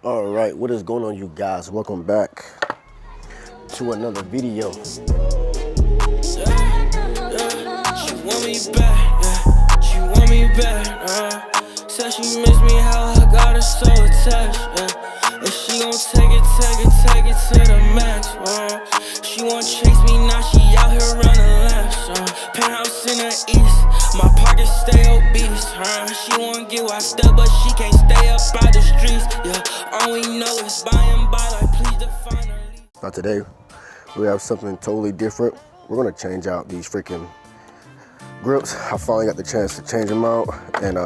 All right, what is going on, you guys? Welcome back to another video. She want me back, yeah. She want me back, said she miss me, how I got her so attached, yeah. And she gon' take it to the max, She won't chase me, now she out here running laps, Penthouse in the east, my pockets stay obese, She won't get washed up, but she can't stay up by the streets, yeah. All we know is by and by, like please define her. Now today, we have something totally different. We're gonna change out these freaking grips. I finally got the chance to change them out, and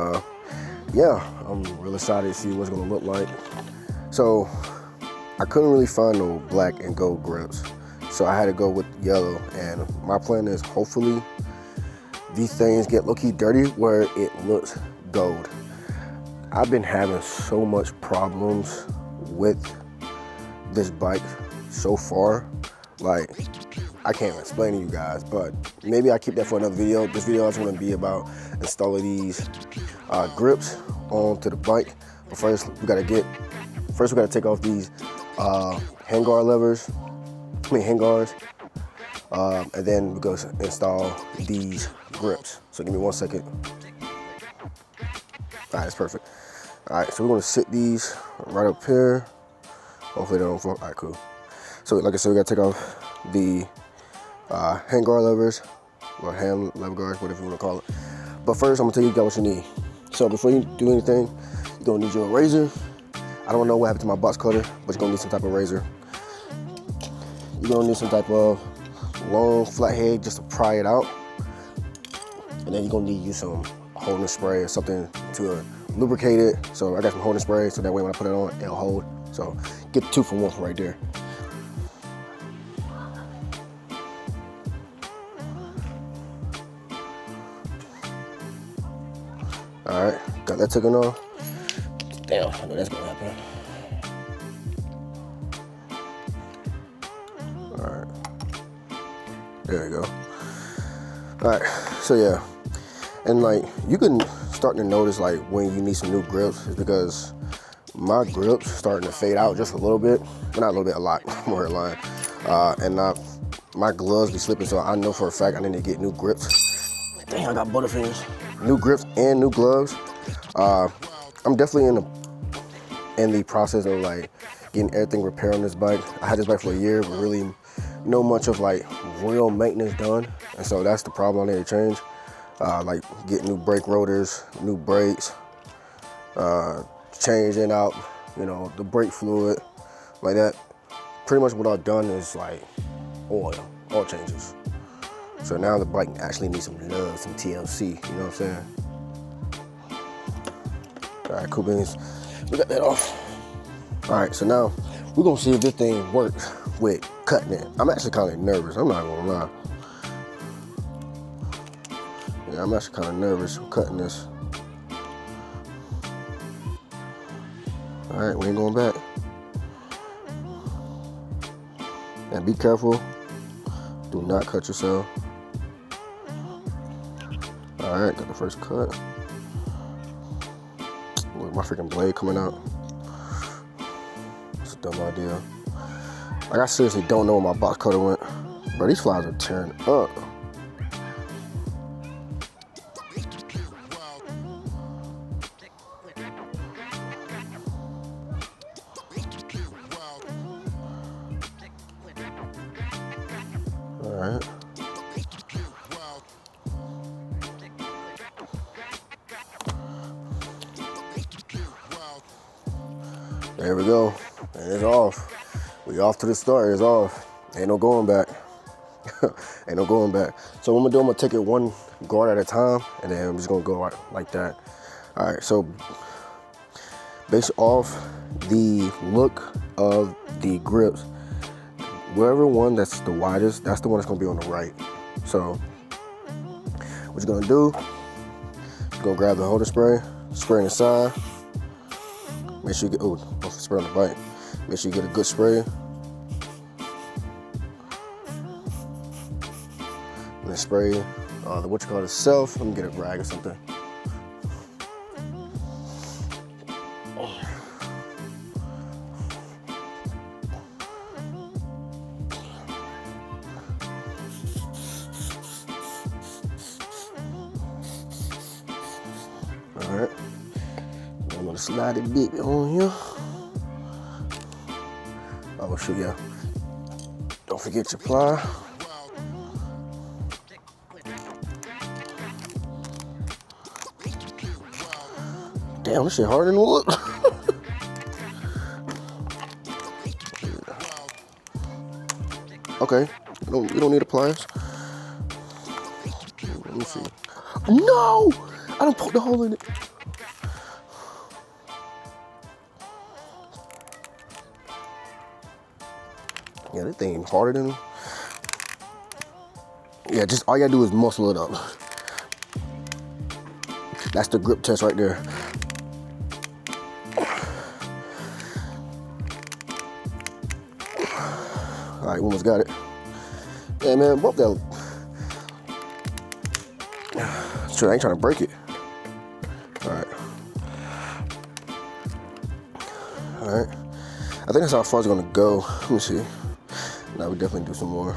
yeah, I'm real excited to see what's gonna look like. So I couldn't really find no black and gold grips, so I had to go with yellow, and my plan is hopefully these things get low-key dirty where it looks gold. I've been having so much problems with this bike so far, like I can't explain to you guys, but maybe I keep that for another video. This video is going to be about installing these grips onto the bike. But first we got to take off these handguard levers, handguards, and then we're going to install these grips. So give me 1 second. All right, that's perfect. All right, so we're going to sit these right up here. Hopefully they don't fall. All right, cool. So like I said, we got to take off the handguard levers, or hand lever guards, whatever you want to call it. But first, I'm gonna tell you guys what you need. So before you do anything, you're gonna need your razor. I don't know what happened to my box cutter, but you're gonna need some type of razor. You're gonna need some type of long flat head just to pry it out. And then you're gonna need some holding spray or something to lubricate it. So I got some holding spray, so that way when I put it on, it'll hold. So get 2 for 1 right there. All right, got that taken off. Damn, I know that's gonna happen. All right, there you go. All right, so yeah, and like you can start to notice like when you need some new grips is because my grips starting to fade out just a little bit, but not a little bit, a lot more in line. And my gloves be slipping, so I know for a fact I need to get new grips. Dang, I got butterfingers. New grips and new gloves. I'm definitely in the process of like getting everything repaired on this bike. I had this bike for a year, but really no much of like real maintenance done, and so that's the problem I need to change. Like get new brake rotors, new brakes, changing out, you know, the brake fluid, like that. Pretty much what I've done is like oil changes. So now the bike actually needs some love, some TLC, you know what I'm saying? All right, cool beans. We got that off. All right, so now we're gonna see if this thing works with cutting it. I'm actually kind of nervous, I'm not gonna lie. Yeah, I'm actually kind of nervous with cutting this. All right, we ain't going back. And be careful, do not cut yourself. All right, got the first cut. Look, my freaking blade coming out. It's a dumb idea. Like I seriously don't know where my box cutter went. Bro, these flies are tearing up. All right. There we go, and it's off. We off to the start, it's off. Ain't no going back. Ain't no going back. So what I'm gonna do, I'm gonna take it one guard at a time, and then I'm just gonna go out like that. All right, so based off the look of the grips, wherever one that's the widest, that's the one that's gonna be on the right. So what you're gonna do, you're gonna grab the holder spray, spray inside. Make sure you get, don't spray on the bike. Make sure you get a good spray. And then spray what you call it itself. Let me get a rag or something. gonna slide it bit on here. Oh shoot, yeah. Don't forget your ply. Damn, this shit harder than it look. Okay, you don't need a pliers. Let me see. No! I done poked the hole in it. Yeah, this thing harder than. Yeah, just all you gotta do is muscle it up. That's the grip test right there. All right, almost got it. Yeah, man, bump that. Sure, I ain't trying to break it. All right. All right. I think that's how far it's gonna go. Let me see. Now we definitely do some more.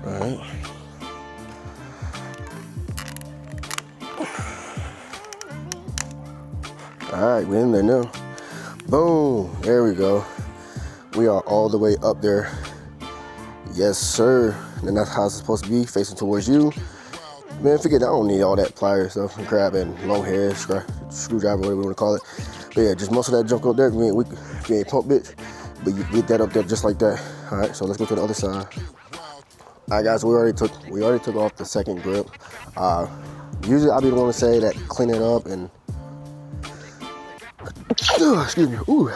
All right. All right, we're in there now. Boom, there we go. We are all the way up there. Yes, sir. And that's how it's supposed to be, facing towards you. Man, forget I don't need all that plier stuff and crap and long hair, screwdriver, whatever you want to call it. But yeah, just muscle that junk up there. We ain't pump bitch, but you get that up there just like that. All right, so let's go to the other side. All right, guys, we already took off the second grip. Usually I'll be the one to say that clean it up and excuse me, ooh,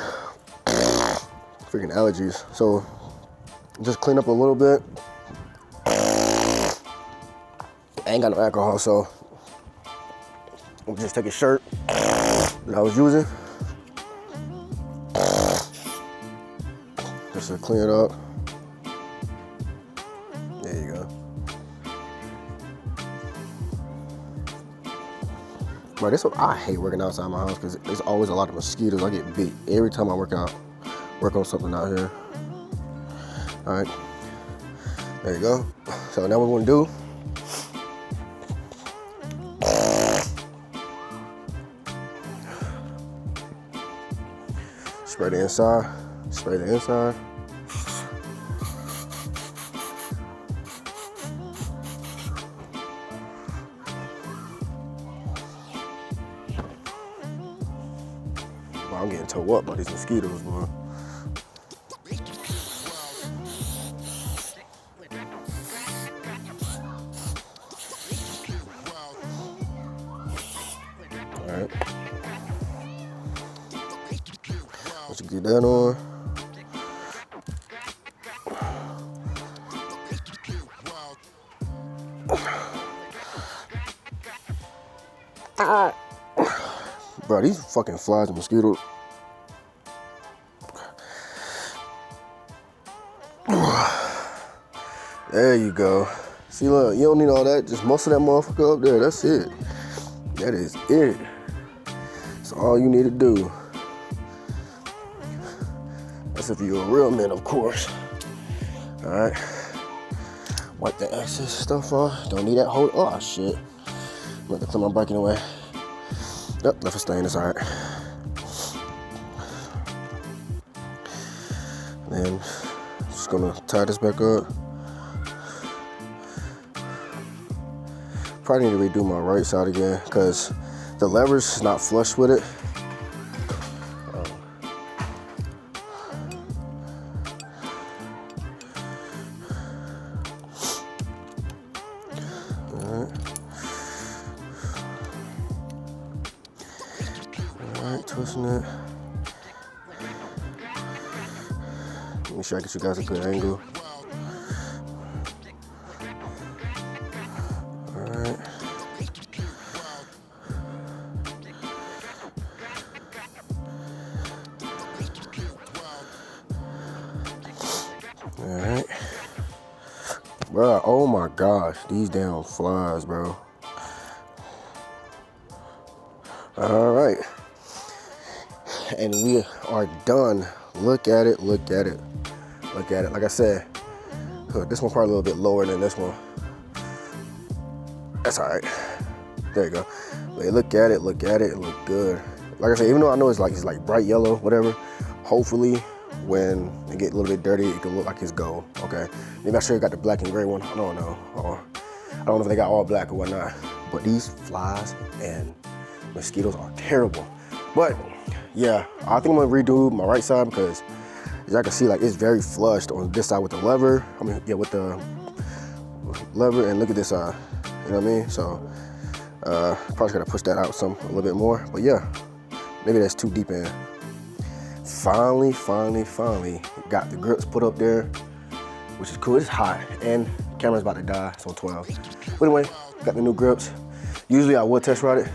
freaking allergies. So just clean up a little bit. I ain't got no alcohol, so I'm just take a shirt that I was using just to clean it up. There you go. Bro, this one, I hate working outside my house because there's always a lot of mosquitoes. I get beat every time I work on something out here. All right, there you go. So now what we're gonna do, spray the inside, spray the inside. Wow, I'm getting tore up by these mosquitoes, man. All right. Let's get that on. Bro, these fucking flies and mosquitoes. There you go. See, look, you don't need all that. Just muscle that motherfucker up there. That's it. That is it. That's all you need to do. That's if you're a real man, of course. All right. Wipe the excess stuff off. Don't need that whole. Oh shit. I'm about to clean my bike anyway. Yep, left a stain. It's all right. Then just gonna tie this back up. Probably need to redo my right side again because the lever's not flush with it. Alright, twisting it. Make sure I get you guys a good angle. Alright. Alright. Bro, oh my gosh, these damn flies, bro. Alright. And we are done. Look at it, look at it, look at it. Like I said, This one probably a little bit lower than this one. That's all right. There you go. But look at it, it look good. Like I said, even though I know it's like bright yellow, whatever, hopefully when it get a little bit dirty, it can look like it's gold, okay? Maybe I should have got the black and gray one, I don't know. Or I don't know if they got all black or whatnot. But these flies and mosquitoes are terrible. But yeah, I think I'm gonna redo my right side because as y'all can see, like it's very flushed on this side with the lever. I mean, yeah, with the lever, and look at this side, you know what I mean? So probably gotta push that out a little bit more, but yeah, maybe that's too deep in. Finally got the grips put up there, which is cool. It's hot and the camera's about to die. It's on 12. But anyway, got the new grips. Usually I would test ride it,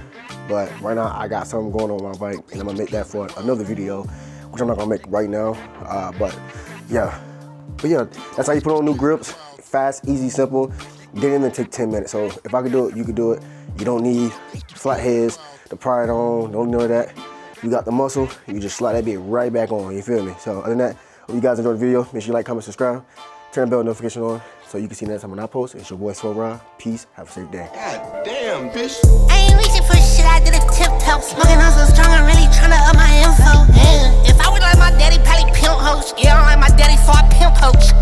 but right now I got something going on my bike and I'm gonna make that for another video, which I'm not gonna make right now. But yeah, that's how you put on new grips. Fast, easy, simple. Didn't even take 10 minutes. So if I could do it, you could do it. You don't need flat heads to pry it on, don't know that. You got the muscle, you just slide that bit right back on, you feel me? So other than that, hope you guys enjoyed the video. Make sure you like, comment, subscribe. Turn the bell notification on so you can see next time when I post. It's your boy, Slow Ride. Peace, have a safe day. God damn, bitch. I ain't reaching for shit, I did a tiptoe. Smoking on so strong, I'm really tryna up my info. If I would like my daddy, probably pimp hoes. Yeah, I don't like my daddy, so I pimp coach.